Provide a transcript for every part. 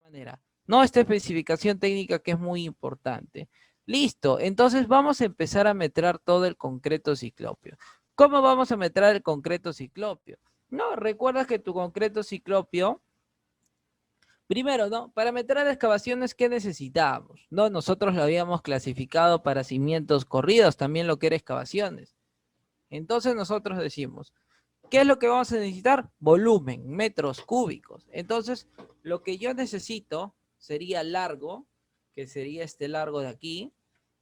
manera. No, esta especificación técnica que es muy importante. Listo, entonces vamos a empezar a metrar todo el concreto ciclopio. ¿Cómo vamos a metrar el concreto ciclopio? No, recuerda que tu concreto ciclopio, primero, ¿no? Para meter a las excavaciones, ¿qué necesitábamos? No, nosotros lo habíamos clasificado para cimientos corridos, también lo que era excavaciones. Entonces nosotros decimos, ¿qué es lo que vamos a necesitar? Volumen, metros cúbicos. Entonces, lo que yo necesito sería largo, que sería este largo de aquí,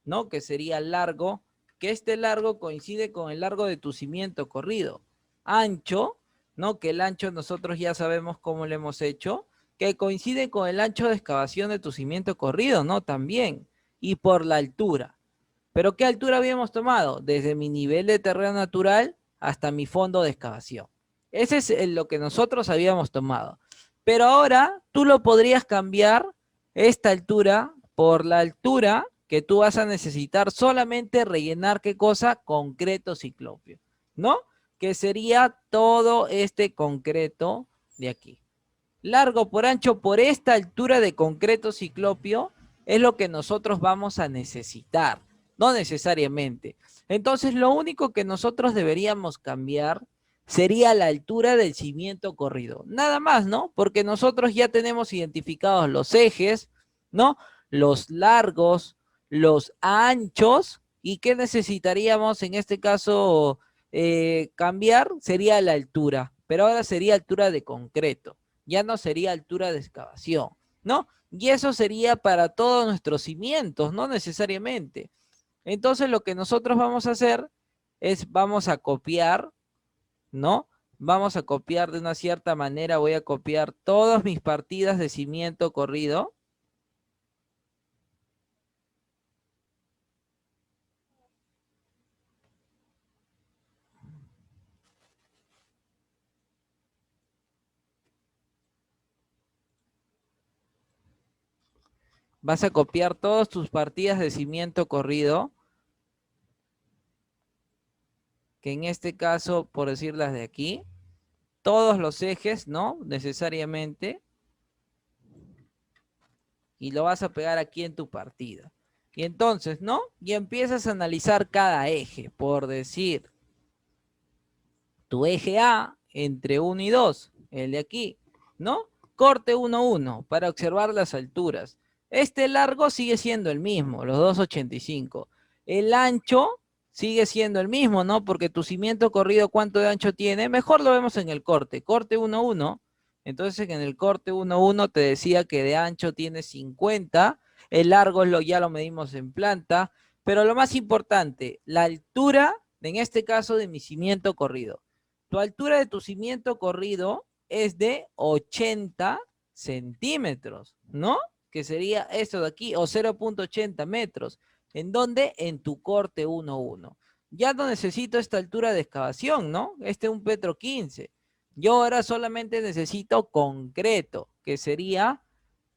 ¿no? Que sería largo, que este largo coincide con el largo de tu cimiento corrido. Ancho, ¿no? Que el ancho nosotros ya sabemos cómo lo hemos hecho, que coincide con el ancho de excavación de tu cimiento corrido, ¿no? También. Y por la altura. ¿Pero qué altura habíamos tomado? Desde mi nivel de terreno natural hasta mi fondo de excavación. Ese es lo que nosotros habíamos tomado. Pero ahora tú lo podrías cambiar esta altura por la altura que tú vas a necesitar solamente rellenar, ¿qué cosa? Concreto ciclopio, ¿no? Que sería todo este concreto de aquí. Largo por ancho por esta altura de concreto ciclopio es lo que nosotros vamos a necesitar, no necesariamente. Entonces, lo único que nosotros deberíamos cambiar sería la altura del cimiento corrido. Nada más, ¿no? Porque nosotros ya tenemos identificados los ejes, ¿no? Los largos, los anchos, y ¿qué necesitaríamos en este caso cambiar? Sería la altura, pero ahora sería altura de concreto, ya no sería altura de excavación, ¿no? Y eso sería para todos nuestros cimientos, no necesariamente. Entonces lo que nosotros vamos a hacer es vamos a copiar, ¿no? Vamos a copiar de una cierta manera, voy a copiar todas mis partidas de cimiento corrido. Vas a copiar todas tus partidas de cimiento corrido, que en este caso, por decirlas de aquí, todos los ejes, ¿no? Necesariamente, y lo vas a pegar aquí en tu partida. Y entonces, ¿no? Y empiezas a analizar cada eje, por decir, tu eje A entre 1 y 2, el de aquí, ¿no? Corte 1, 1, para observar las alturas. Este largo sigue siendo el mismo, los 2,85. El ancho sigue siendo el mismo, ¿no? Porque tu cimiento corrido, ¿cuánto de ancho tiene? Mejor lo vemos en el corte. Corte 1, 1. Entonces, en el corte 1, 1 te decía que de ancho tiene 50. El largo ya lo medimos en planta. Pero lo más importante, la altura, en este caso, de mi cimiento corrido. Tu altura de tu cimiento corrido es de 80 centímetros, ¿no? Que sería esto de aquí, o 0,80 metros. ¿En dónde? En tu corte 1,1. Ya no necesito esta altura de excavación, ¿no? Este es un Petro 15. Yo ahora solamente necesito concreto, que sería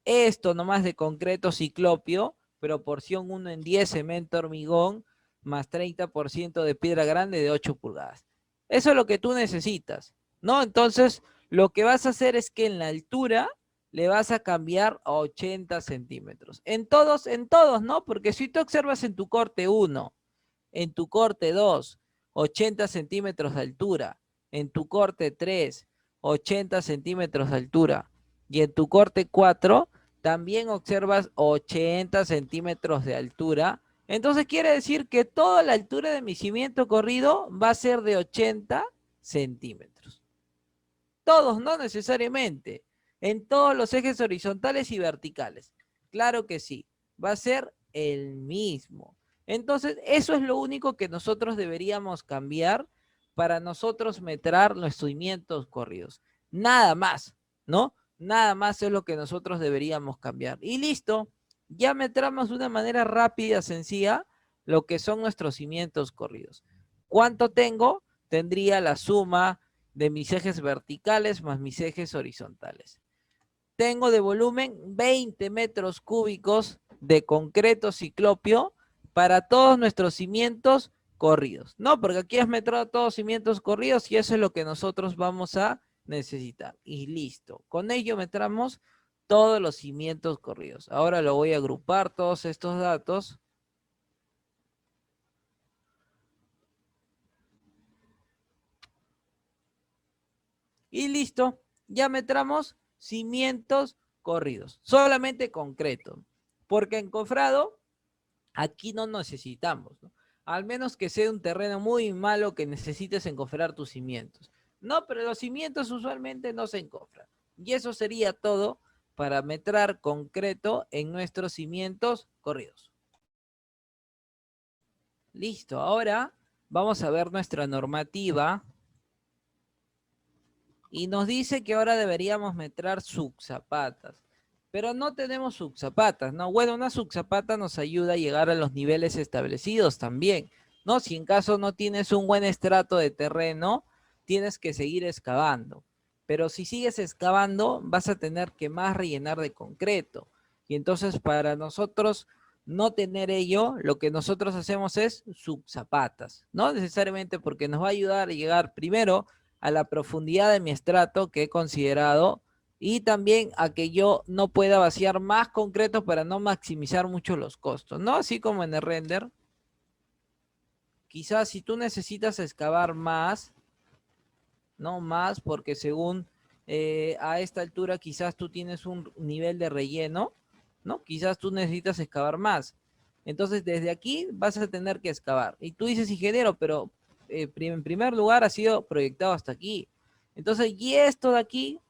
esto nomás de concreto ciclopio, proporción 1 en 10, cemento hormigón, más 30% de piedra grande de 8 pulgadas. Eso es lo que tú necesitas, ¿no? Entonces, lo que vas a hacer es que en la altura le vas a cambiar a 80 centímetros. En todos, ¿no? Porque si tú observas en tu corte 1, en tu corte 2, 80 centímetros de altura, en tu corte 3, 80 centímetros de altura, y en tu corte 4, también observas 80 centímetros de altura. Entonces quiere decir que toda la altura de mi cimiento corrido va a ser de 80 centímetros. Todos, no necesariamente. En todos los ejes horizontales y verticales. Claro que sí, va a ser el mismo. Entonces, eso es lo único que nosotros deberíamos cambiar para nosotros metrar los cimientos corridos. Nada más, ¿no? Nada más es lo que nosotros deberíamos cambiar. Y listo, ya metramos de una manera rápida, sencilla, lo que son nuestros cimientos corridos. ¿Cuánto tengo? Tendría la suma de mis ejes verticales más mis ejes horizontales. Tengo de volumen 20 metros cúbicos de concreto ciclopio para todos nuestros cimientos corridos. No, porque aquí has metrado todos cimientos corridos y eso es lo que nosotros vamos a necesitar. Y listo. Con ello metramos todos los cimientos corridos. Ahora lo voy a agrupar todos estos datos. Y listo, ya metramos cimientos corridos, solamente concreto. Porque encofrado, aquí no necesitamos, ¿no? Al menos que sea un terreno muy malo que necesites encofrar tus cimientos. No, pero los cimientos usualmente no se encofran. Y eso sería todo para metrar concreto en nuestros cimientos corridos. Listo, ahora vamos a ver nuestra normativa y nos dice que ahora deberíamos metrar subzapatas. Pero no tenemos subzapatas, ¿no? Bueno, una subzapata nos ayuda a llegar a los niveles establecidos también, ¿no? Si en caso no tienes un buen estrato de terreno, tienes que seguir excavando. Pero si sigues excavando, vas a tener que más rellenar de concreto. Y entonces para nosotros no tener ello, lo que nosotros hacemos es subzapatas, no necesariamente porque nos va a ayudar a llegar primero a la profundidad de mi estrato que he considerado y también a que yo no pueda vaciar más concreto para no maximizar mucho los costos, ¿no? Así como en el render. Quizás si tú necesitas excavar más, no más, porque según a esta altura quizás tú tienes un nivel de relleno, ¿no? Quizás tú necesitas excavar más. Entonces desde aquí vas a tener que excavar. Y tú dices, ingeniero, pero en primer lugar ha sido proyectado hasta aquí. Entonces, y esto de aquí,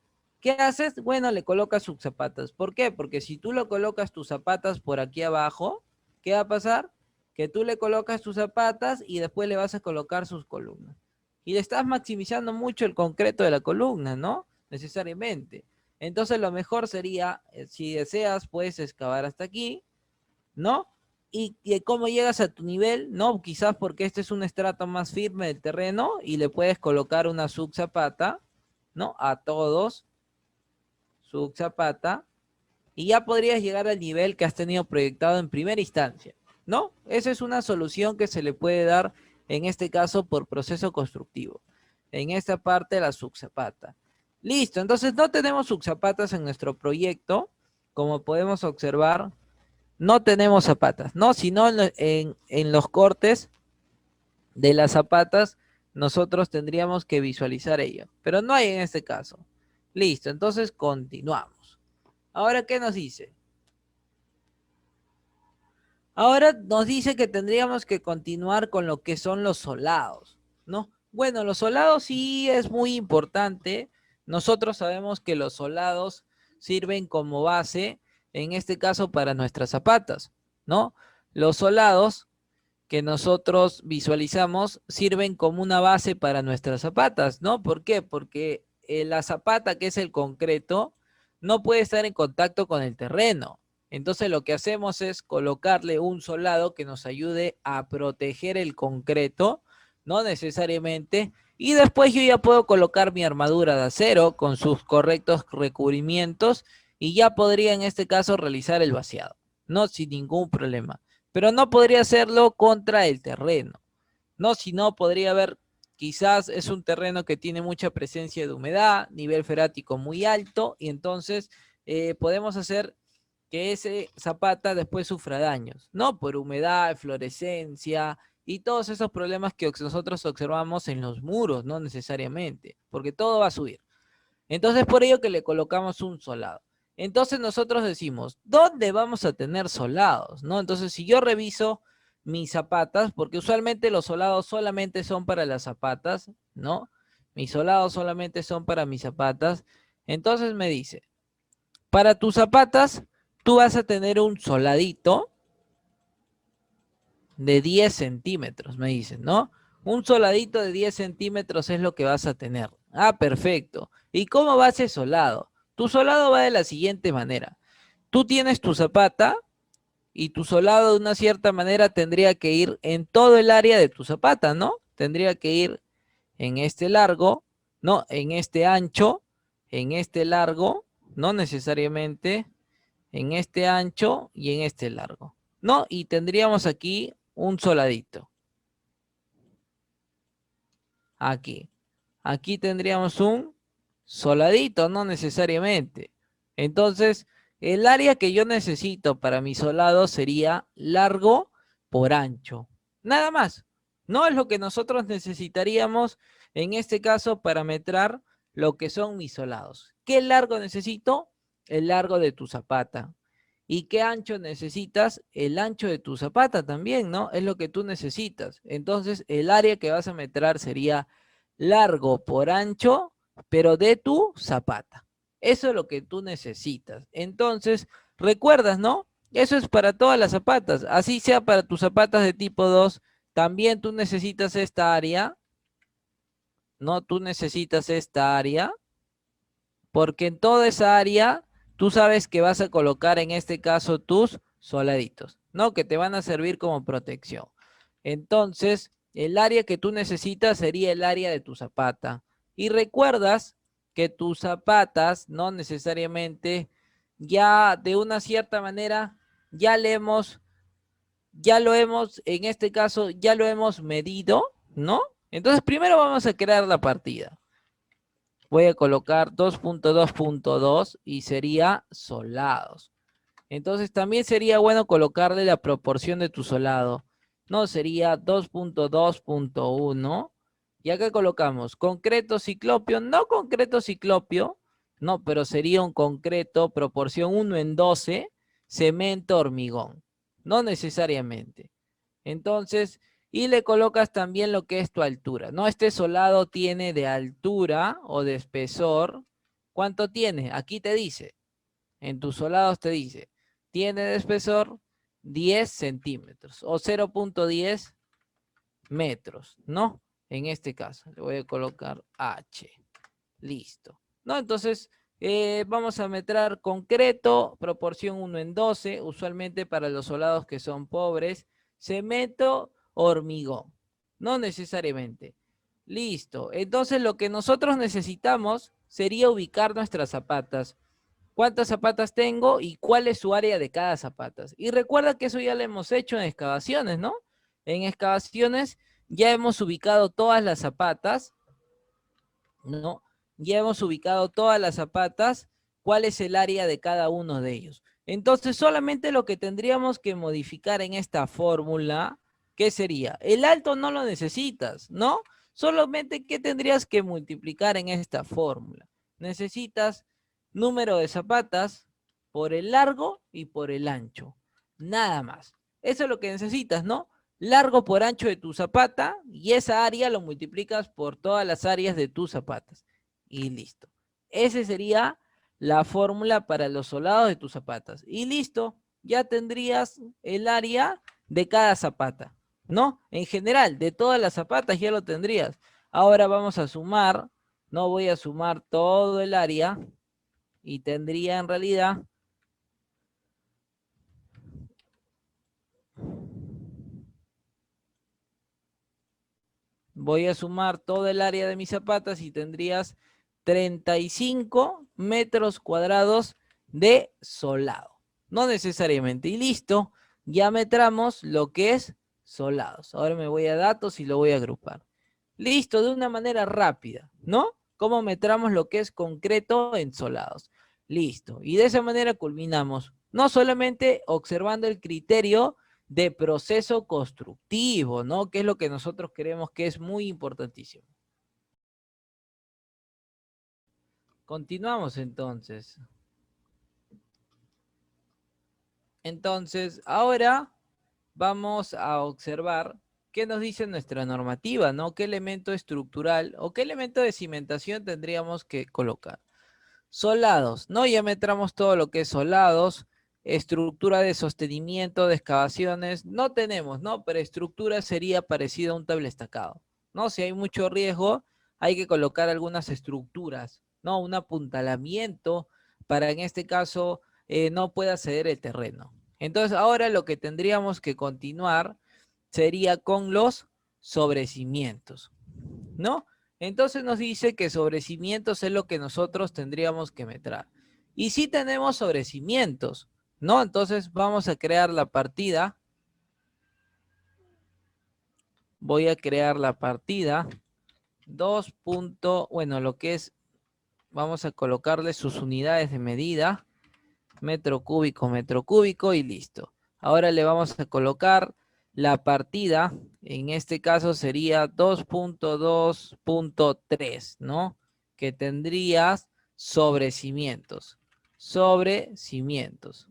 ¿qué haces? Bueno, le colocas sus zapatas. ¿Por qué? Porque si tú lo colocas tus zapatas por aquí abajo, ¿qué va a pasar? Que tú le colocas tus zapatas y después le vas a colocar sus columnas. Y le estás maximizando mucho el concreto de la columna, ¿no? Necesariamente. Entonces lo mejor sería, si deseas, puedes excavar hasta aquí, ¿no? Y cómo llegas a tu nivel, ¿no? Quizás porque este es un estrato más firme del terreno y le puedes colocar una subzapata, ¿no? A todos, subzapata, y ya podrías llegar al nivel que has tenido proyectado en primera instancia, ¿no? Esa es una solución que se le puede dar en este caso por proceso constructivo. En esta parte la subzapata. Listo, entonces no tenemos subzapatas en nuestro proyecto, como podemos observar, no tenemos zapatas, ¿no? Sino en los cortes de las zapatas nosotros tendríamos que visualizar ello, pero no hay en este caso. Listo, entonces continuamos. Ahora, ¿qué nos dice? Ahora nos dice que tendríamos que continuar con lo que son los solados, ¿no? Bueno, los solados sí es muy importante. Nosotros sabemos que los solados sirven como base, en este caso para nuestras zapatas, ¿no? Los solados que nosotros visualizamos sirven como una base para nuestras zapatas, ¿no? ¿Por qué? Porque la zapata, que es el concreto, no puede estar en contacto con el terreno. Entonces lo que hacemos es colocarle un solado que nos ayude a proteger el concreto, no necesariamente, y después yo ya puedo colocar mi armadura de acero con sus correctos recubrimientos y ya podría en este caso realizar el vaciado, no sin ningún problema. Pero no podría hacerlo contra el terreno, no, si no podría haber, quizás es un terreno que tiene mucha presencia de humedad, nivel freático muy alto, y entonces podemos hacer que ese zapata después sufra daños, ¿no? Por humedad, fluorescencia y todos esos problemas que nosotros observamos en los muros, no necesariamente, porque todo va a subir. Entonces por ello que le colocamos un solado. Entonces nosotros decimos, ¿dónde vamos a tener solados? ¿No? Entonces si yo reviso mis zapatas, porque usualmente los solados solamente son para las zapatas, ¿no? Mis solados solamente son para mis zapatas. Entonces me dice, para tus zapatas, tú vas a tener un soladito de 10 centímetros, me dicen, ¿no? Un soladito de 10 centímetros es lo que vas a tener. Ah, perfecto. ¿Y cómo va ese solado? Tu solado va de la siguiente manera. Tú tienes tu zapata y tu solado de una cierta manera tendría que ir en todo el área de tu zapata, ¿no? Tendría que ir en este largo, ¿no? En este ancho, en este largo, no necesariamente, en este ancho y en este largo, ¿no? Y tendríamos aquí un soladito. Aquí. Aquí tendríamos un soladito, no necesariamente. Entonces, el área que yo necesito para mi solado sería largo por ancho. Nada más. No es lo que nosotros necesitaríamos en este caso para metrar lo que son mis solados. ¿Qué largo necesito? El largo de tu zapata. ¿Y qué ancho necesitas? El ancho de tu zapata también, ¿no? Es lo que tú necesitas. Entonces, el área que vas a metrar sería largo por ancho, pero de tu zapata. Eso es lo que tú necesitas. Entonces, recuerdas, ¿no? Eso es para todas las zapatas. Así sea para tus zapatas de tipo 2, también tú necesitas esta área, ¿no? Tú necesitas esta área, porque en toda esa área tú sabes que vas a colocar en este caso tus soladitos, ¿no? Que te van a servir como protección. Entonces, el área que tú necesitas sería el área de tu zapata. Y recuerdas que tus zapatas no necesariamente ya de una cierta manera ya lo hemos, en este caso, ya lo hemos medido, ¿no? Entonces, primero vamos a crear la partida. Voy a colocar 2.2.2 y sería solados. Entonces también sería bueno colocarle la proporción de tu solado. No, sería 2.2.1. Y acá colocamos concreto ciclopio, no concreto ciclopio, no, pero sería un concreto proporción 1:12, cemento hormigón. No necesariamente. Entonces, y le colocas también lo que es tu altura. No, este solado tiene de altura o de espesor. ¿Cuánto tiene? Aquí te dice. En tus solados te dice. Tiene de espesor 10 centímetros o 0.10 metros, ¿no? En este caso, le voy a colocar H. Listo. ¿No? Entonces, vamos a meter concreto, proporción 1:12, usualmente para los solados que son pobres, cemento, hormigón. No necesariamente. Listo. Entonces, lo que nosotros necesitamos sería ubicar nuestras zapatas. ¿Cuántas zapatas tengo y cuál es su área de cada zapatas? Y recuerda que eso ya lo hemos hecho en excavaciones, ¿no? En excavaciones ya hemos ubicado todas las zapatas, ¿no? Ya hemos ubicado todas las zapatas, cuál es el área de cada uno de ellos. Entonces, solamente lo que tendríamos que modificar en esta fórmula, ¿qué sería? El alto no lo necesitas, ¿no? Solamente, ¿qué tendrías que multiplicar en esta fórmula? Necesitas número de zapatas por el largo y por el ancho. Nada más. Eso es lo que necesitas, ¿no? Largo por ancho de tu zapata y esa área lo multiplicas por todas las áreas de tus zapatas. Y listo. Esa sería la fórmula para los solados de tus zapatas. Y listo, ya tendrías el área de cada zapata, ¿no? En general, de todas las zapatas ya lo tendrías. Ahora vamos a sumar, no voy a sumar todo el área y tendría en realidad voy a sumar todo el área de mis zapatas y tendrías 35 metros cuadrados de solado. No necesariamente. Y listo, ya metramos lo que es solados. Ahora me voy a datos y lo voy a agrupar. Listo, de una manera rápida, ¿no? ¿Cómo metramos lo que es concreto en solados? Listo. Y de esa manera culminamos, no solamente observando el criterio de proceso constructivo, ¿no? Que es lo que nosotros creemos que es muy importantísimo. Continuamos entonces. Entonces, ahora vamos a observar qué nos dice nuestra normativa, ¿no? ¿Qué elemento estructural o qué elemento de cimentación tendríamos que colocar? Solados, ¿no? Ya metramos todo lo que es solados, estructura de sostenimiento, de excavaciones, no tenemos, ¿no? Pero estructura sería parecido a un tablestacado, ¿no? Si hay mucho riesgo, hay que colocar algunas estructuras, ¿no? Un apuntalamiento para en este caso no pueda ceder el terreno. Entonces ahora lo que tendríamos que continuar sería con los sobrecimientos, ¿no? Entonces nos dice que sobrecimientos es lo que nosotros tendríamos que meter. Y si tenemos sobrecimientos, ¿no? Entonces vamos a crear la partida. Voy a crear la partida 2. Bueno, lo que es, vamos a colocarle sus unidades de medida. metro cúbico y listo. Ahora le vamos a colocar la partida, en este caso sería 2.2.3, ¿no? Que tendrías sobre cimientos. Sobre cimientos.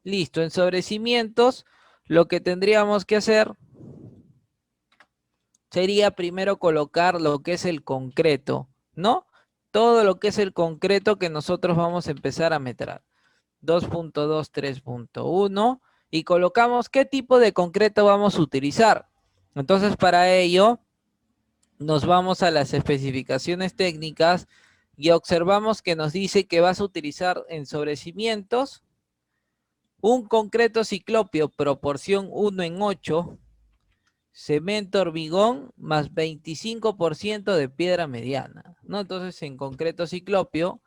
Listo, en sobre cimientos, lo que tendríamos que hacer sería primero colocar lo que es el concreto, ¿no? Todo lo que es el concreto que nosotros vamos a empezar a meter. 2.2, 3.1 y colocamos qué tipo de concreto vamos a utilizar. Entonces, para ello, nos vamos a las especificaciones técnicas y observamos que nos dice que vas a utilizar en sobrecimientos un concreto ciclopio proporción 1:8, cemento hormigón más 25% de piedra mediana, ¿no? Entonces, en concreto ciclopio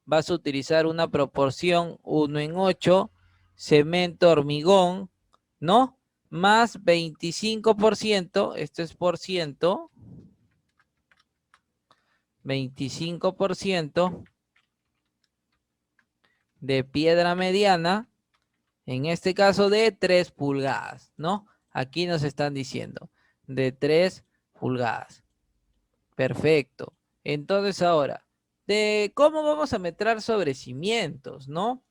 vas a utilizar una proporción 1:8, cemento hormigón, ¿no? Más 25%, esto es por ciento, 25% de piedra mediana, en este caso de 3 pulgadas, ¿no? Aquí nos están diciendo, de 3 pulgadas. Perfecto. Entonces ahora, de cómo vamos a meter sobre cimientos, ¿no?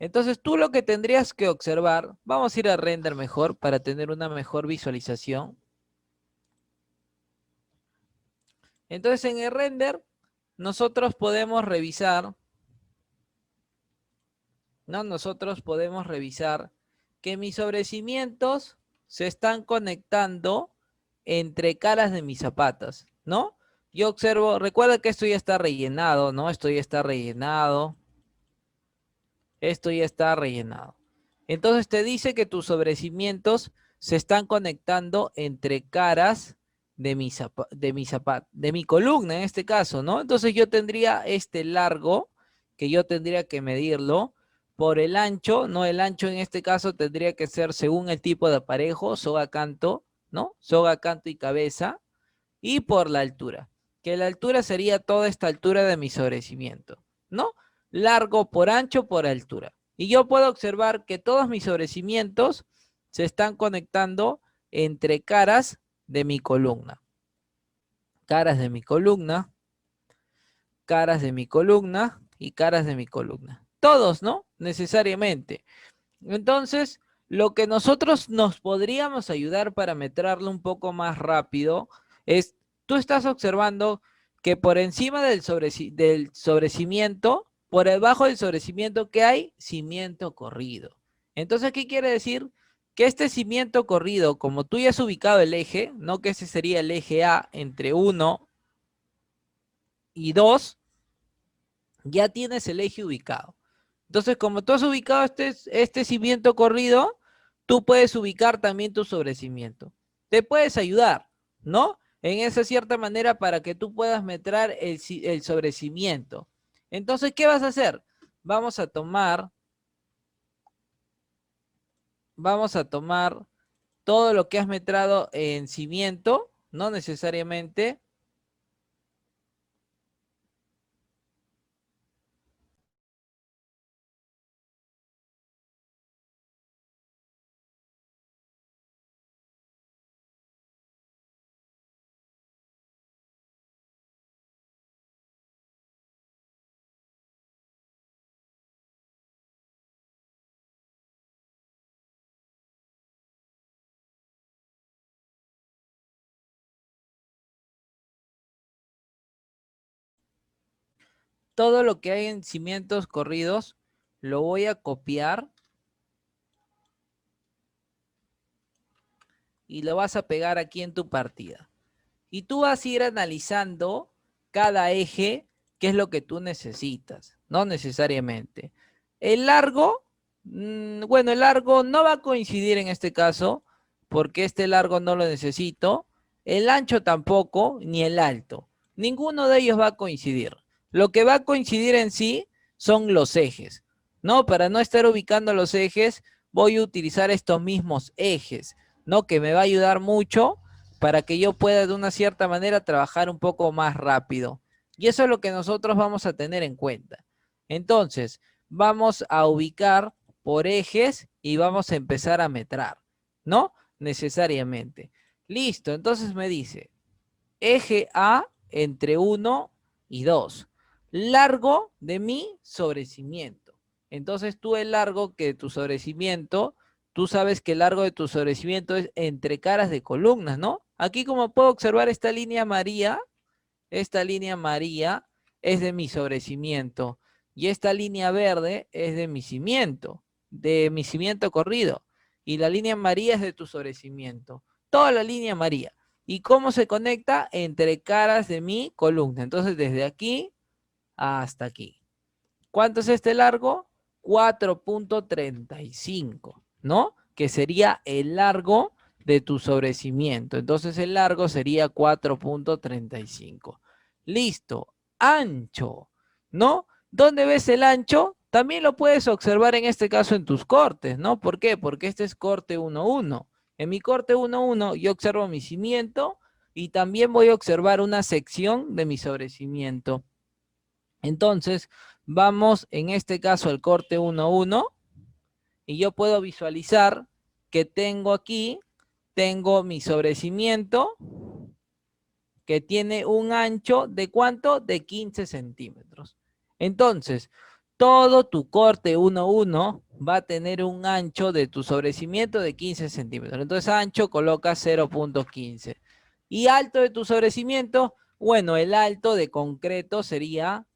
Entonces tú lo que tendrías que observar, vamos a ir a render mejor para tener una mejor visualización. Entonces en el render, nosotros podemos revisar, ¿no? Nosotros podemos revisar que mis sobrecimientos se están conectando entre caras de mis zapatas, ¿no? Yo observo, recuerda que esto ya está rellenado, ¿no? Esto ya está rellenado. Esto ya está rellenado. Entonces te dice que tus sobrecimientos se están conectando entre caras de mi columna en este caso, ¿no? Entonces yo tendría este largo, que yo tendría que medirlo por el ancho, ¿no? El ancho en este caso tendría que ser según el tipo de aparejo, soga, canto, ¿no? Soga, canto y cabeza, y por la altura, que la altura sería toda esta altura de mi sobrecimiento, ¿no? Largo por ancho por altura. Y yo puedo observar que todos mis sobrecimientos se están conectando entre caras de mi columna. Caras de mi columna, caras de mi columna y caras de mi columna. Todos, ¿no? Necesariamente. Entonces, lo que nosotros nos podríamos ayudar para meterlo un poco más rápido es, tú estás observando que por encima del sobrecimiento, por debajo del sobrecimiento, ¿qué hay? Cimiento corrido. Entonces, ¿qué quiere decir? Que este cimiento corrido, como tú ya has ubicado el eje, ¿no? Que ese sería el eje A entre 1 y 2, ya tienes el eje ubicado. Entonces, como tú has ubicado este cimiento corrido, tú puedes ubicar también tu sobrecimiento. Te puedes ayudar, ¿no? En esa cierta manera para que tú puedas meter el sobrecimiento. Entonces, ¿qué vas a hacer? Vamos a tomar todo lo que has metrado en cimiento, no necesariamente. Todo lo que hay en cimientos corridos lo voy a copiar y lo vas a pegar aquí en tu partida. Y tú vas a ir analizando cada eje, qué es lo que tú necesitas, no necesariamente. El largo, bueno, el largo no va a coincidir en este caso, porque este largo no lo necesito. El ancho tampoco, ni el alto. Ninguno de ellos va a coincidir. Lo que va a coincidir en sí son los ejes, ¿no? Para no estar ubicando los ejes, voy a utilizar estos mismos ejes, ¿no? Que me va a ayudar mucho para que yo pueda de una cierta manera trabajar un poco más rápido. Y eso es lo que nosotros vamos a tener en cuenta. Entonces, vamos a ubicar por ejes y vamos a empezar a metrar, ¿no? Necesariamente. Listo, entonces me dice, eje A entre 1 y 2. Largo de mi sobrecimiento. Entonces tú el largo que tu sobrecimiento, tú sabes que el largo de tu sobrecimiento es entre caras de columnas, ¿no? Aquí como puedo observar esta línea María es de mi sobrecimiento. Y esta línea verde es de mi cimiento corrido. Y la línea María es de tu sobrecimiento. Toda la línea María. ¿Y cómo se conecta? Entre caras de mi columna. Entonces, desde aquí hasta aquí. ¿Cuánto es este largo? 4.35, ¿no? Que sería el largo de tu sobrecimiento. Entonces, el largo sería 4.35. Listo. Ancho, ¿no? ¿Dónde ves el ancho? También lo puedes observar en este caso en tus cortes, ¿no? ¿Por qué? Porque este es corte 1-1. En mi corte 1-1 yo observo mi cimiento y también voy a observar una sección de mi sobrecimiento. Entonces, vamos en este caso al corte 1-1 y yo puedo visualizar que tengo mi sobrecimiento que tiene un ancho de ¿cuánto? De 15 centímetros. Entonces, todo tu corte 1-1 va a tener un ancho de tu sobrecimiento de 15 centímetros. Entonces, ancho coloca 0.15. Y alto de tu sobrecimiento, bueno, el alto de concreto sería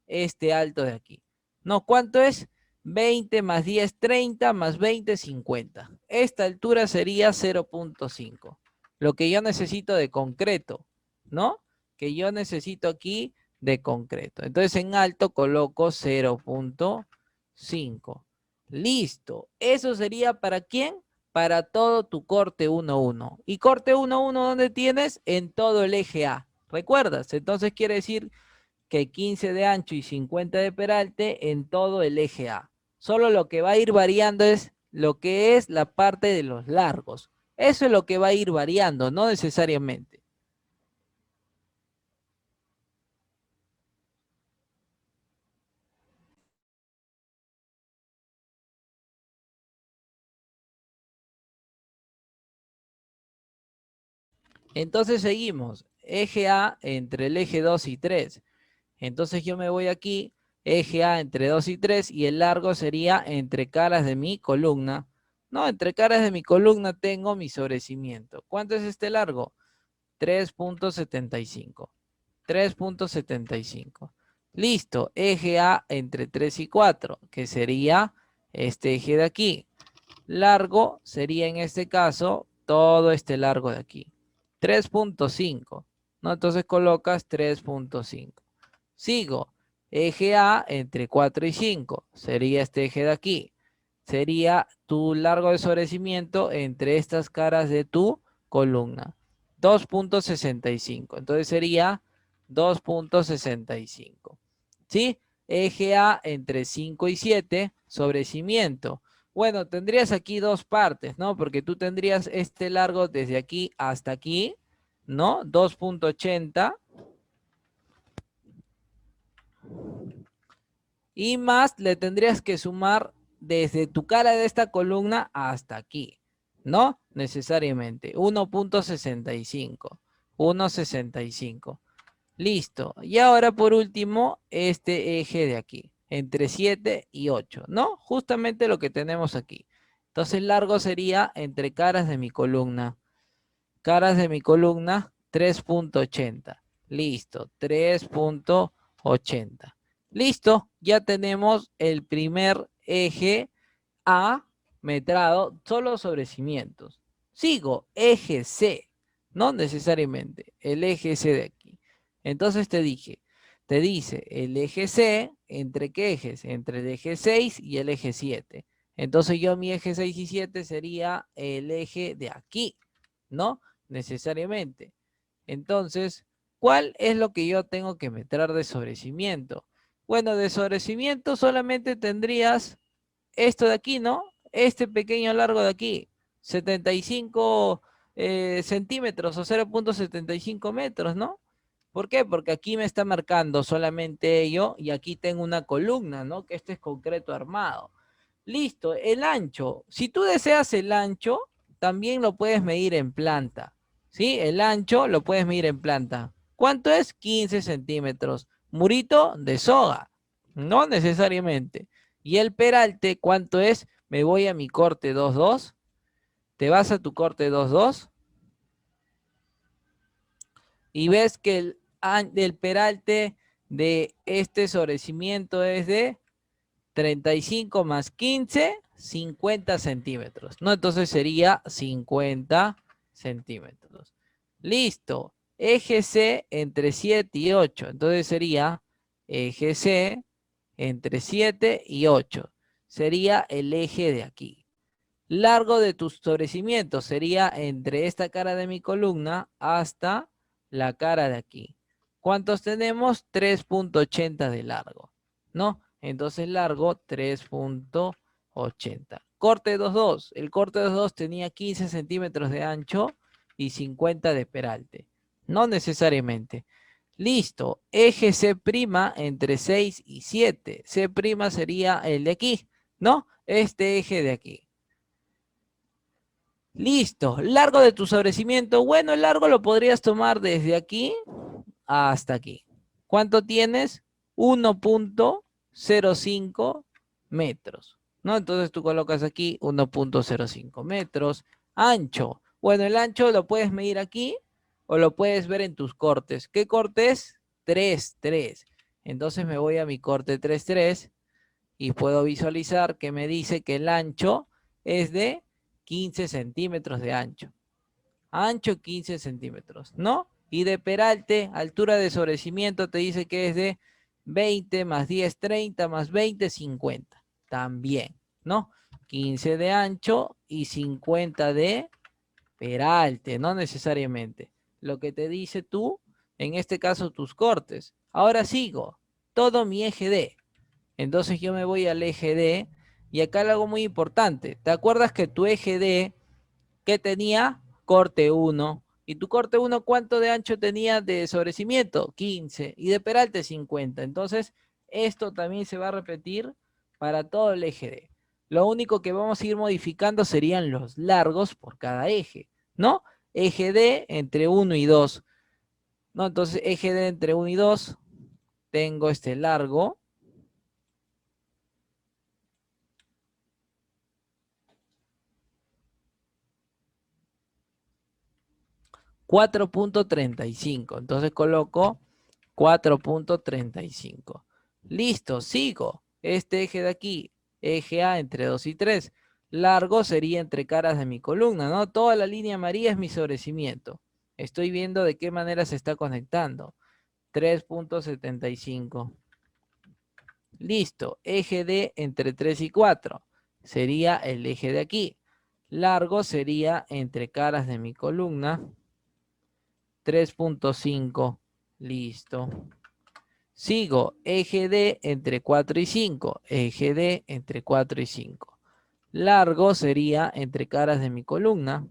este alto de aquí. No, ¿cuánto es? 20 más 10, 30 más 20, 50. Esta altura sería 0.5. Lo que yo necesito de concreto, ¿no? Que yo necesito aquí de concreto. Entonces en alto coloco 0.5. Listo. Eso sería ¿para quién? Para todo tu corte 1-1. ¿Y corte 1-1 dónde tienes? En todo el eje A. ¿Recuerdas? Entonces quiere decir que 15 de ancho y 50 de peralte en todo el eje A. Solo lo que va a ir variando es lo que es la parte de los largos. Eso es lo que va a ir variando, no necesariamente. Entonces seguimos. Eje A entre el eje 2 y 3. Entonces yo me voy aquí, eje A entre 2 y 3 y el largo sería entre caras de mi columna. No, entre caras de mi columna tengo mi sobrecimiento. ¿Cuánto es este largo? 3.75. 3.75. Listo, eje A entre 3 y 4, que sería este eje de aquí. Largo sería en este caso todo este largo de aquí. 3.5, ¿no? Entonces colocas 3.5. Sigo, eje A entre 4 y 5, sería este eje de aquí. Sería tu largo de sobrecimiento entre estas caras de tu columna. 2.65. Entonces sería 2.65. ¿Sí? Eje A entre 5 y 7 sobre cimiento. Bueno, tendrías aquí dos partes, ¿no? Porque tú tendrías este largo desde aquí hasta aquí, ¿no? 2.80 y más le tendrías que sumar desde tu cara de esta columna hasta aquí, ¿no? Necesariamente. 1.65. 1.65. Listo. Y ahora por último, este eje de aquí, entre 7 y 8, ¿no? Justamente lo que tenemos aquí. Entonces el largo sería entre caras de mi columna. Caras de mi columna, 3.80. Listo, 3.80. Listo, ya tenemos el primer eje A metrado solo sobre cimientos. Sigo, eje C, no necesariamente, el eje C de aquí. Entonces te dice el eje C, ¿entre qué ejes? Entre el eje 6 y el eje 7. Entonces yo mi eje 6 y 7 sería el eje de aquí, ¿no? Necesariamente. Entonces, ¿cuál es lo que yo tengo que meter de sobrecimiento? Bueno, de sobrecimiento solamente tendrías esto de aquí, ¿no? Este pequeño largo de aquí, 75 centímetros o 0.75 metros, ¿no? ¿Por qué? Porque aquí me está marcando solamente ello y aquí tengo una columna, ¿no? Que este es concreto armado. Listo, el ancho. Si tú deseas el ancho, también lo puedes medir en planta. ¿Sí? El ancho lo puedes medir en planta. ¿Cuánto es? 15 centímetros. Murito de soga. No necesariamente. ¿Y el peralte cuánto es? Me voy a mi corte 2.2. Te vas a tu corte 2.2 y ves que el peralte de este sobrecimiento es de 35 más 15, 50 centímetros, ¿no? Entonces sería 50 centímetros. Listo. Eje C entre 7 y 8. Entonces sería eje C entre 7 y 8. Sería el eje de aquí. Largo de tus sobrecimientos sería entre esta cara de mi columna hasta la cara de aquí. ¿Cuántos tenemos? 3.80 de largo, ¿no? Entonces largo 3.80. Corte 2.2. El corte 2.2 tenía 15 centímetros de ancho y 50 de peralte. No necesariamente. Listo. Eje C' entre 6 y 7. C' sería el de aquí, ¿no? Este eje de aquí. Listo. Largo de tu sobrecimiento. Bueno, el largo lo podrías tomar desde aquí hasta aquí. ¿Cuánto tienes? 1.05 metros, ¿no? Entonces tú colocas aquí 1.05 metros. Ancho. Bueno, el ancho lo puedes medir aquí o lo puedes ver en tus cortes. ¿Qué cortes? 3.3. Entonces me voy a mi corte 3.3 y puedo visualizar que me dice que el ancho es de 15 centímetros de ancho. Ancho 15 centímetros, ¿no? Y de peralte, altura de sobrecimiento, te dice que es de 20 más 10, 30 más 20, 50. También, ¿no? 15 de ancho y 50 de peralte, no necesariamente. Lo que te dice tú, en este caso tus cortes. Ahora sigo, todo mi eje D. Entonces yo me voy al eje D y acá algo muy importante. ¿Te acuerdas que tu eje D, que tenía? Corte 1. ¿Y tu corte 1 cuánto de ancho tenía de sobrecimiento? 15. Y de peralte 50. Entonces esto también se va a repetir para todo el eje D. Lo único que vamos a ir modificando serían los largos por cada eje, ¿no? Eje D entre 1 y 2. ¿No? Entonces eje D entre 1 y 2. Tengo este largo. 4.35. Entonces coloco 4.35. Listo, sigo. Este eje de aquí, eje A entre 2 y 3. Largo sería entre caras de mi columna, ¿no? Toda la línea amarilla es mi sobrecimiento. Estoy viendo de qué manera se está conectando. 3.75. Listo, eje D entre 3 y 4. Sería el eje de aquí. Largo sería entre caras de mi columna. 3.5. Listo. Sigo. Eje D entre 4 y 5. Eje D entre 4 y 5. Largo sería entre caras de mi columna.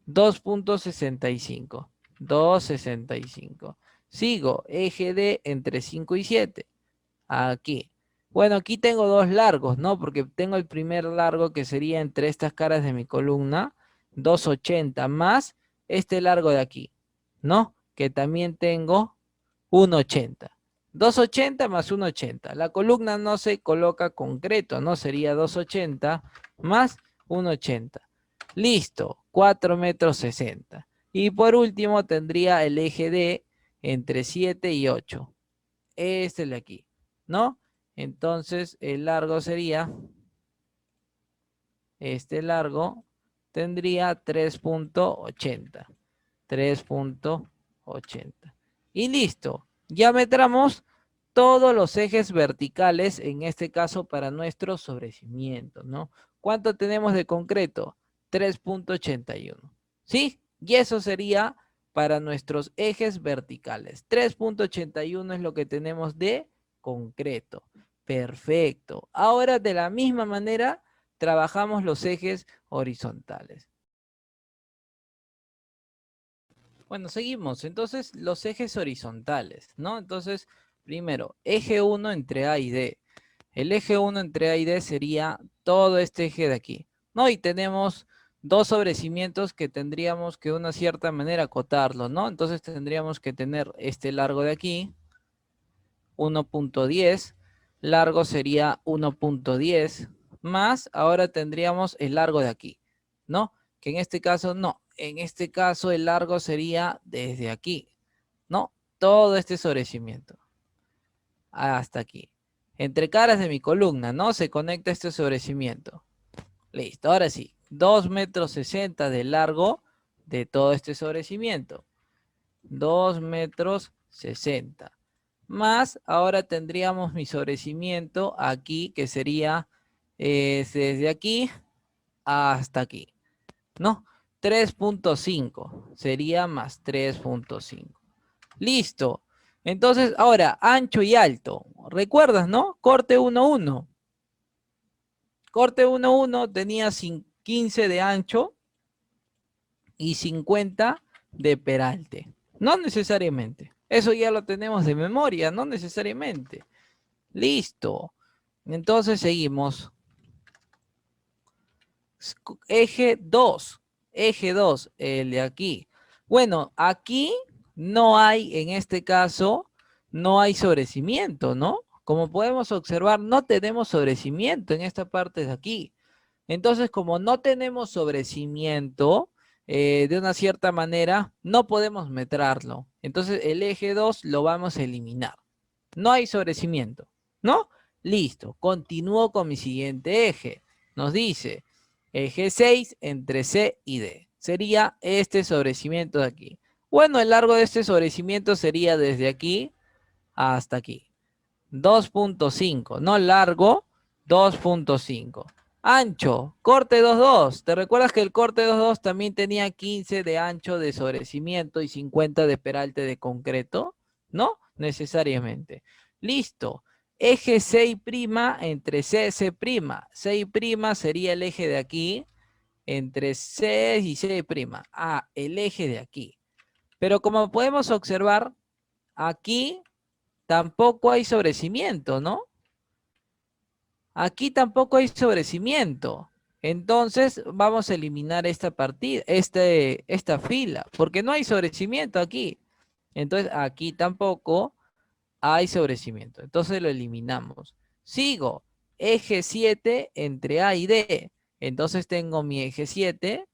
2.65. 2.65. Sigo. Eje D entre 5 y 7. Aquí. Bueno, aquí tengo dos largos, ¿no? Porque tengo el primer largo que sería entre estas caras de mi columna, 2.80 más este largo de aquí, ¿no? Que también tengo 1.80. 2.80 más 1.80. La columna no se coloca concreto, ¿no? Sería 2.80 más 1.80. Listo, 4 metros 60. Y por último tendría el eje D entre 7 y 8. Este de aquí, ¿no? Entonces el largo sería, este largo tendría 3.80. 3.80. Y listo. Ya metramos todos los ejes verticales, en este caso para nuestro sobrecimiento, ¿no? ¿Cuánto tenemos de concreto? 3.81. ¿Sí? Y eso sería para nuestros ejes verticales. 3.81 es lo que tenemos de concreto. Perfecto. Ahora de la misma manera trabajamos los ejes horizontales. Bueno, seguimos. Entonces, los ejes horizontales, ¿no? Entonces, primero, eje 1 entre A y D. El eje 1 entre A y D sería todo este eje de aquí, ¿no? Y tenemos dos sobrecimientos que tendríamos que de una cierta manera acotarlo, ¿no? Entonces tendríamos que tener este largo de aquí, 1.10, largo sería 1.10, más ahora tendríamos el largo de aquí, ¿no? Que en este caso no, en este caso el largo sería desde aquí, ¿no? Todo este sobrecimiento hasta aquí. Entre caras de mi columna, ¿no? Se conecta este sobrecimiento. Listo, ahora sí, 2 metros 60 de largo de todo este sobrecimiento. 2 metros 60. Más, ahora tendríamos mi sobrecimiento aquí, que sería desde aquí hasta aquí, ¿no? 3.5 sería más 3.5. Listo. Entonces, ahora, ancho y alto. ¿Recuerdas, no? Corte 1,1. Corte 1,1 tenía 15 de ancho y 50 de peralte. No necesariamente. Eso ya lo tenemos de memoria, no necesariamente. Listo. Entonces seguimos. Eje 2. Eje 2, el de aquí. Bueno, aquí no hay, en este caso, no hay sobrecimiento, ¿no? Como podemos observar, no tenemos sobrecimiento en esta parte de aquí. Entonces, como no tenemos sobrecimiento, de una cierta manera, no podemos metrarlo. Entonces, el eje 2 lo vamos a eliminar. No hay sobrecimiento, ¿no? Listo. Continúo con mi siguiente eje. Nos dice, eje 6 entre C y D. Sería este sobrecimiento de aquí. Bueno, el largo de este sobrecimiento sería desde aquí hasta aquí. 2.5, no largo, 2.5. Ancho, corte 2.2. ¿Te recuerdas que el corte 2.2 también tenía 15 de ancho de sobrecimiento y 50 de peralte de concreto? No, necesariamente. Listo. Eje 6' entre C y C'. 6' sería el eje de aquí, entre C y C'. Ah, el eje de aquí. Pero como podemos observar, aquí tampoco hay sobrecimiento, ¿no? Aquí tampoco hay sobrecimiento. Entonces vamos a eliminar esta partida, esta fila, porque no hay sobrecimiento aquí. Entonces aquí tampoco hay sobrecimiento. Entonces lo eliminamos. Sigo. Eje 7 entre A y D. Entonces tengo mi eje 7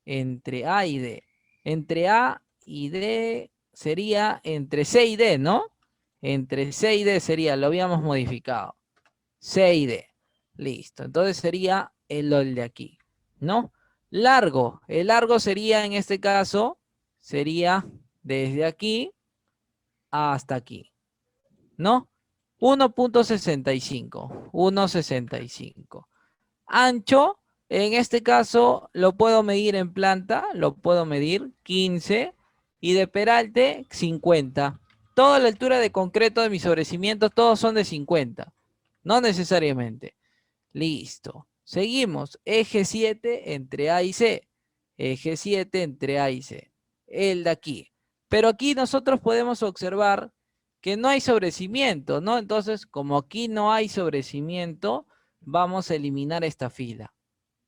entre A y D. Entre A y D sería entre C y D, ¿no? Entre C y D sería, lo habíamos modificado. C y D. Listo. Entonces sería el de aquí, ¿no? Largo. El largo sería, en este caso, sería desde aquí hasta aquí, ¿no? 1.65. 1.65. Ancho, en este caso, lo puedo medir en planta, lo puedo medir 15 y de peralte 50. Toda la altura de concreto de mis sobrecimientos, todos son de 50. No necesariamente. Listo. Seguimos. Eje 7 entre A y C. Eje 7 entre A y C. El de aquí. Pero aquí nosotros podemos observar que no hay sobrecimiento, ¿no? Entonces, como aquí no hay sobrecimiento, vamos a eliminar esta fila.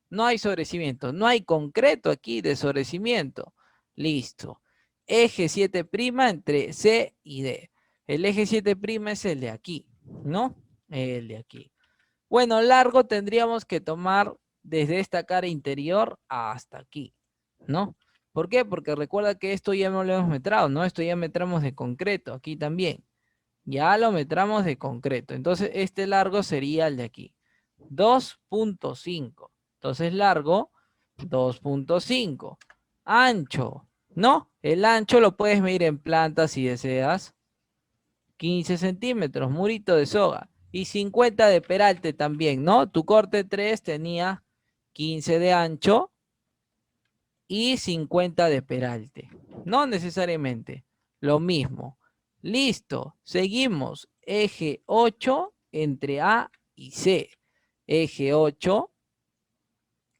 No hay sobrecimiento. No hay concreto aquí de sobrecimiento. Listo. Eje 7' entre C y D. El eje 7' es el de aquí, ¿no? El de aquí. Bueno, largo tendríamos que tomar desde esta cara interior hasta aquí, ¿no? ¿Por qué? Porque recuerda que esto ya no lo hemos metrado, ¿no? Esto ya metramos de concreto, aquí también. Ya lo metramos de concreto. Entonces, este largo sería el de aquí. 2.5. Entonces, largo, 2.5. Ancho, ¿no? El ancho lo puedes medir en planta si deseas. 15 centímetros, murito de soga. Y 50 de peralte también, ¿no? Tu corte 3 tenía 15 de ancho y 50 de peralte. No necesariamente. Lo mismo. Listo. Seguimos. Eje 8 entre A y C. Eje 8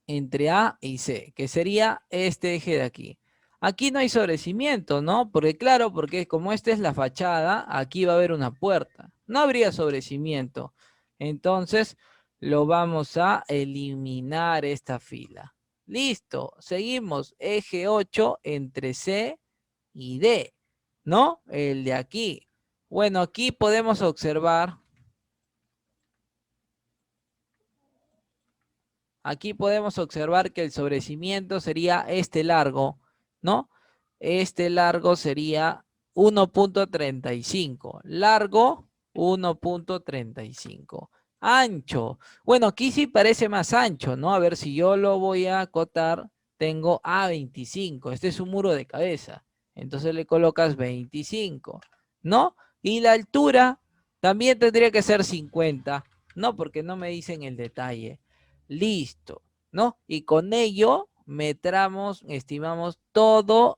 entre A y C, que sería este eje de aquí. Aquí no hay sobrecimiento, ¿no? Porque claro, porque como esta es la fachada, aquí va a haber una puerta. No habría sobrecimiento. Entonces, lo vamos a eliminar esta fila. Listo, seguimos. Eje 8 entre C y D, ¿no? El de aquí. Bueno, aquí podemos observar. Aquí podemos observar que el sobrecimiento sería este largo, ¿no? Este largo sería 1.35. Largo, 1.35. Ancho. Bueno, aquí sí parece más ancho, ¿no? A ver si yo lo voy a acotar. Tengo A25. Este es un muro de cabeza. Entonces le colocas 25, ¿no? Y la altura también tendría que ser 50. No, porque no me dicen el detalle. Listo, ¿no? Y con ello metramos todo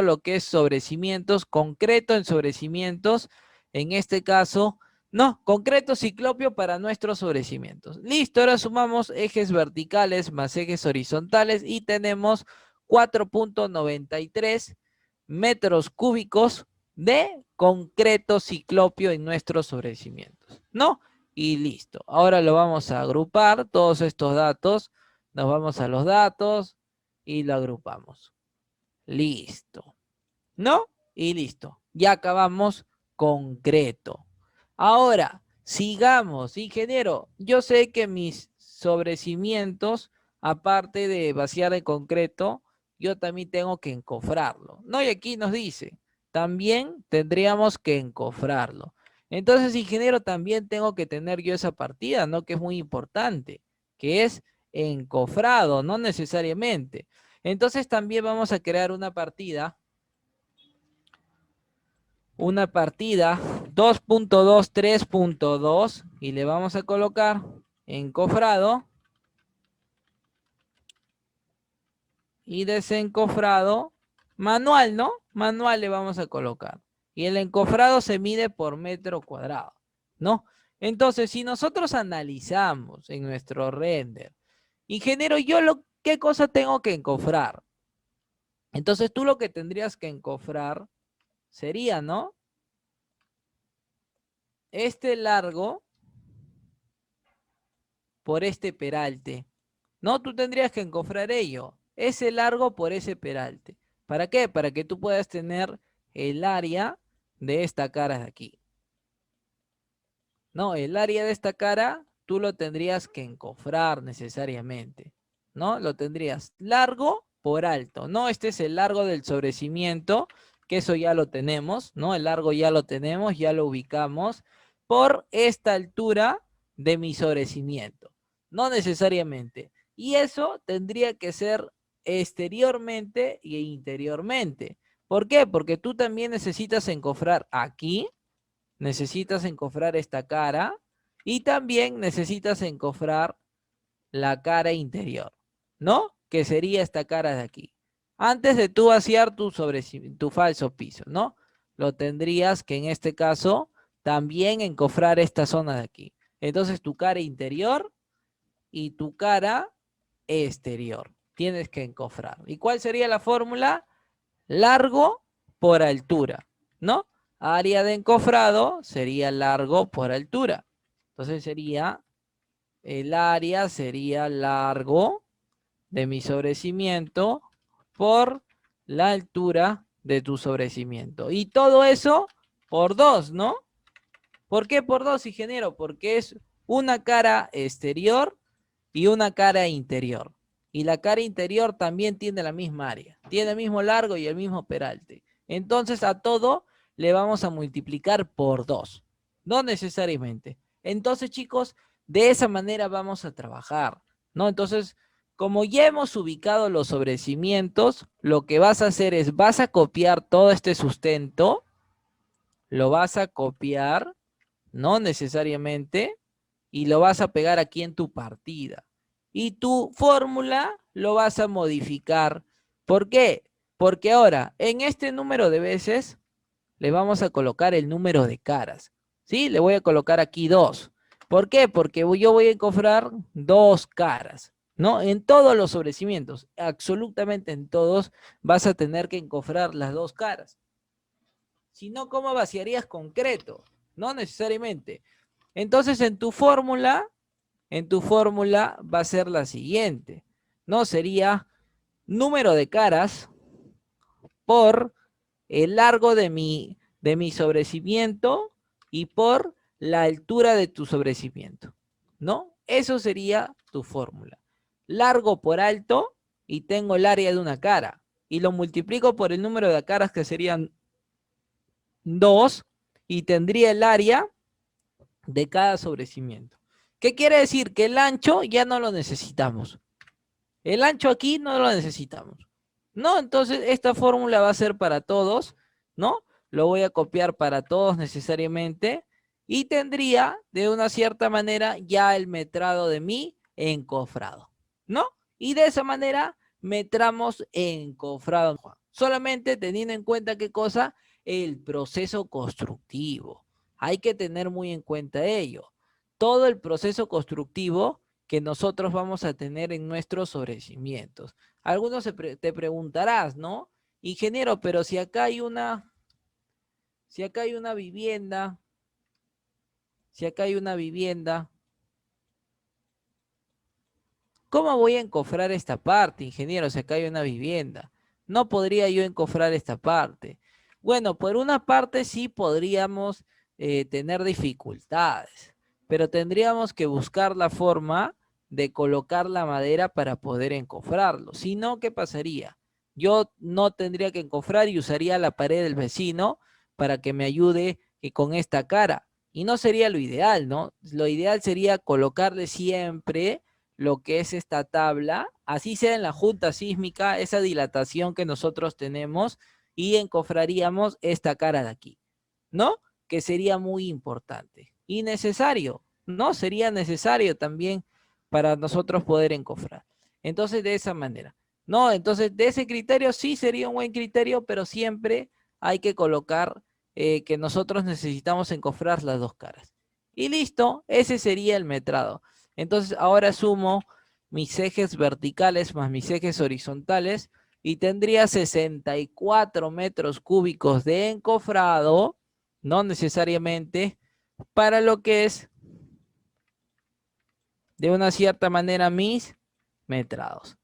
lo que es sobrecimientos, concreto en sobrecimientos, en este caso, no, concreto ciclopio para nuestros sobrecimientos. Listo, ahora sumamos ejes verticales más ejes horizontales y tenemos 4.93 metros cúbicos de concreto ciclopio en nuestros sobrecimientos, ¿no? Y listo. Ahora lo vamos a agrupar, todos estos datos. Nos vamos a los datos y lo agrupamos. Listo. ¿No? Y listo. Ya acabamos concreto. Ahora, sigamos, ingeniero. Yo sé que mis sobrecimientos, aparte de vaciar de concreto, yo también tengo que encofrarlo. No, y aquí nos dice, también tendríamos que encofrarlo. Entonces, ingeniero, también tengo que tener yo esa partida, ¿no? Que es muy importante, que es encofrado, no necesariamente. Entonces, también vamos a crear una partida 2.23.2 y le vamos a colocar encofrado y desencofrado manual, ¿no? Manual le vamos a colocar. Y el encofrado se mide por metro cuadrado, ¿no? Entonces, si nosotros analizamos en nuestro render, ingeniero, ¿qué cosa tengo que encofrar? Entonces, tú lo que tendrías que encofrar sería, ¿no? Este largo por este peralte. No, tú tendrías que encofrar ello. Ese largo por ese peralte. ¿Para qué? Para que tú puedas tener el área de esta cara de aquí. No, el área de esta cara tú lo tendrías que encofrar necesariamente. ¿No? Lo tendrías largo por alto. No, este es el largo del sobrecimiento, que eso ya lo tenemos, ¿no? El largo ya lo tenemos, ya lo ubicamos por esta altura de mi sobrecimiento. No necesariamente. Y eso tendría que ser exteriormente e interiormente. ¿Por qué? Porque tú también necesitas encofrar aquí, necesitas encofrar esta cara y también necesitas encofrar la cara interior, ¿no? Que sería esta cara de aquí. Antes de tú vaciar tu falso piso, ¿no? Lo tendrías que en este caso también encofrar esta zona de aquí. Entonces tu cara interior y tu cara exterior. Tienes que encofrar. ¿Y cuál sería la fórmula? Largo por altura, ¿no? Área de encofrado sería largo por altura. Entonces sería, el área sería largo de mi sobrecimiento por la altura de tu sobrecimiento. Y todo eso por 2, ¿no? ¿Por qué por 2, ingeniero? Porque es una cara exterior y una cara interior. Y la cara interior también tiene la misma área, tiene el mismo largo y el mismo peralte. Entonces a todo le vamos a multiplicar por 2, no necesariamente. Entonces, chicos, de esa manera vamos a trabajar, ¿no? Entonces, como ya hemos ubicado los sobrecimientos, lo que vas a hacer es, vas a copiar todo este sustento, lo vas a copiar, no necesariamente, y lo vas a pegar aquí en tu partida. Y tu fórmula lo vas a modificar. ¿Por qué? Porque ahora, en este número de veces, le vamos a colocar el número de caras. ¿Sí? Le voy a colocar aquí 2. ¿Por qué? Porque yo voy a encofrar 2 caras. ¿no? En todos los sobrecimientos, absolutamente en todos, vas a tener que encofrar las dos caras. Si no, ¿cómo vaciarías concreto? No necesariamente. Entonces, en tu fórmula va a ser la siguiente, ¿no? Sería número de caras por el largo de mi sobrecimiento y por la altura de tu sobrecimiento, ¿no? Eso sería tu fórmula. Largo por alto y tengo el área de una cara. Y lo multiplico por el número de caras que serían 2 y tendría el área de cada sobrecimiento. ¿Qué quiere decir? Que el ancho ya no lo necesitamos. El ancho aquí no lo necesitamos. ¿No? Entonces esta fórmula va a ser para todos, ¿no? Lo voy a copiar para todos necesariamente y tendría de una cierta manera ya el metrado de mi encofrado, ¿no? Y de esa manera metramos encofrado. Solamente teniendo en cuenta qué cosa, el proceso constructivo. Hay que tener muy en cuenta ello. Todo el proceso constructivo que nosotros vamos a tener en nuestros sobrecimientos. Algunos te preguntarás, ¿no? Ingeniero, pero si acá hay una vivienda, si acá hay una vivienda, ¿cómo voy a encofrar esta parte, ingeniero, si acá hay una vivienda? No podría yo encofrar esta parte. Bueno, por una parte sí podríamos tener dificultades, pero tendríamos que buscar la forma de colocar la madera para poder encofrarlo. Si no, ¿qué pasaría? Yo no tendría que encofrar y usaría la pared del vecino para que me ayude con esta cara. Y no sería lo ideal, ¿no? Lo ideal sería colocarle siempre lo que es esta tabla, así sea en la junta sísmica, esa dilatación que nosotros tenemos y encofraríamos esta cara de aquí, ¿no? Que sería muy importante y necesario, ¿no? Sería necesario también para nosotros poder encofrar. Entonces, de esa manera, ¿no? Entonces, de ese criterio sí sería un buen criterio, pero siempre hay que colocar que nosotros necesitamos encofrar las dos caras. Y listo, ese sería el metrado. Entonces ahora sumo mis ejes verticales más mis ejes horizontales y tendría 64 metros cúbicos de encofrado, no necesariamente, para lo que es de una cierta manera mis metrados.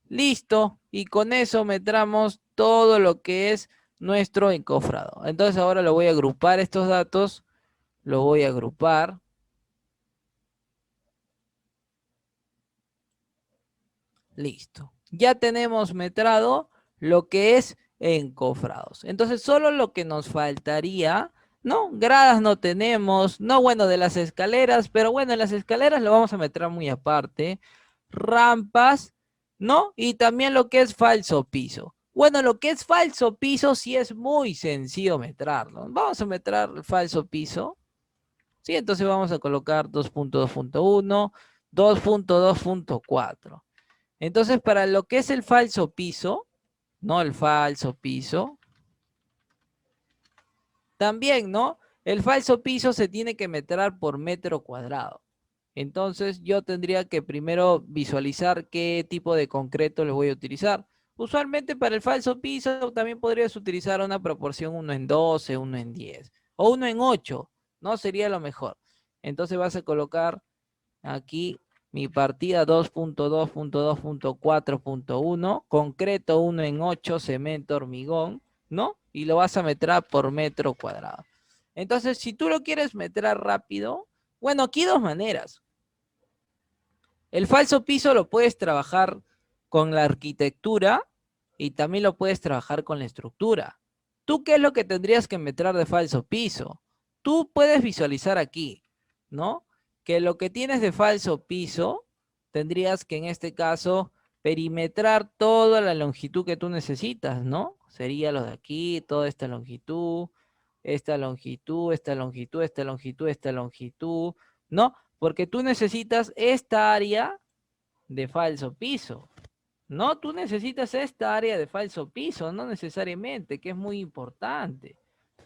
Listo, y con eso metramos todo lo que es nuestro encofrado. Entonces ahora lo voy a agrupar estos datos, lo voy a agrupar. Listo. Ya tenemos metrado lo que es encofrados. Entonces, solo lo que nos faltaría, ¿no? Gradas no tenemos, no, bueno, de las escaleras, pero bueno, en las escaleras lo vamos a meter muy aparte. Rampas, ¿no? Y también lo que es falso piso. Bueno, lo que es falso piso sí es muy sencillo metrarlo. Vamos a metrar el falso piso. Sí, entonces vamos a colocar 2.2.1, 2.2.4. Entonces, para lo que es el falso piso, ¿no? El falso piso, también, ¿no? El falso piso se tiene que metrar por metro cuadrado. Entonces, yo tendría que primero visualizar qué tipo de concreto le voy a utilizar. Usualmente para el falso piso también podrías utilizar una proporción 1:12, 1:10 o 1:8, ¿no? Sería lo mejor. Entonces vas a colocar aquí mi partida 2.2.2.4.1, concreto 1:8, cemento, hormigón, ¿no? Y lo vas a meter por metro cuadrado. Entonces, si tú lo quieres meter rápido, bueno, aquí dos maneras. El falso piso lo puedes trabajar con la arquitectura y también lo puedes trabajar con la estructura. ¿Tú qué es lo que tendrías que meter de falso piso? Tú puedes visualizar aquí, ¿no? Que lo que tienes de falso piso, tendrías que en este caso perimetrar toda la longitud que tú necesitas, ¿no? Sería lo de aquí, toda esta longitud, esta longitud, esta longitud, esta longitud, esta longitud, ¿no? Porque tú necesitas esta área de falso piso. No, tú necesitas esta área de falso piso, no necesariamente, que es muy importante.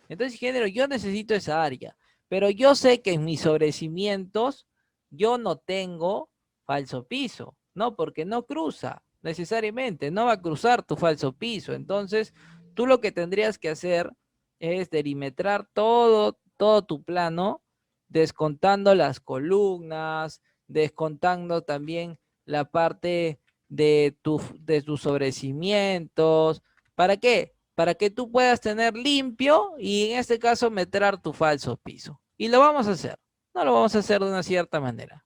Entonces, ingeniero, yo necesito esa área, pero yo sé que en mis sobrecimientos yo no tengo falso piso. ¿no? Porque no cruza necesariamente, no va a cruzar tu falso piso. Entonces, tú lo que tendrías que hacer es delimitrar todo tu plano, descontando las columnas, descontando también la parte de tus sobrecimientos. ¿Para qué? Para que tú puedas tener limpio y en este caso meter tu falso piso. Y lo vamos a hacer. No lo vamos a hacer de una cierta manera.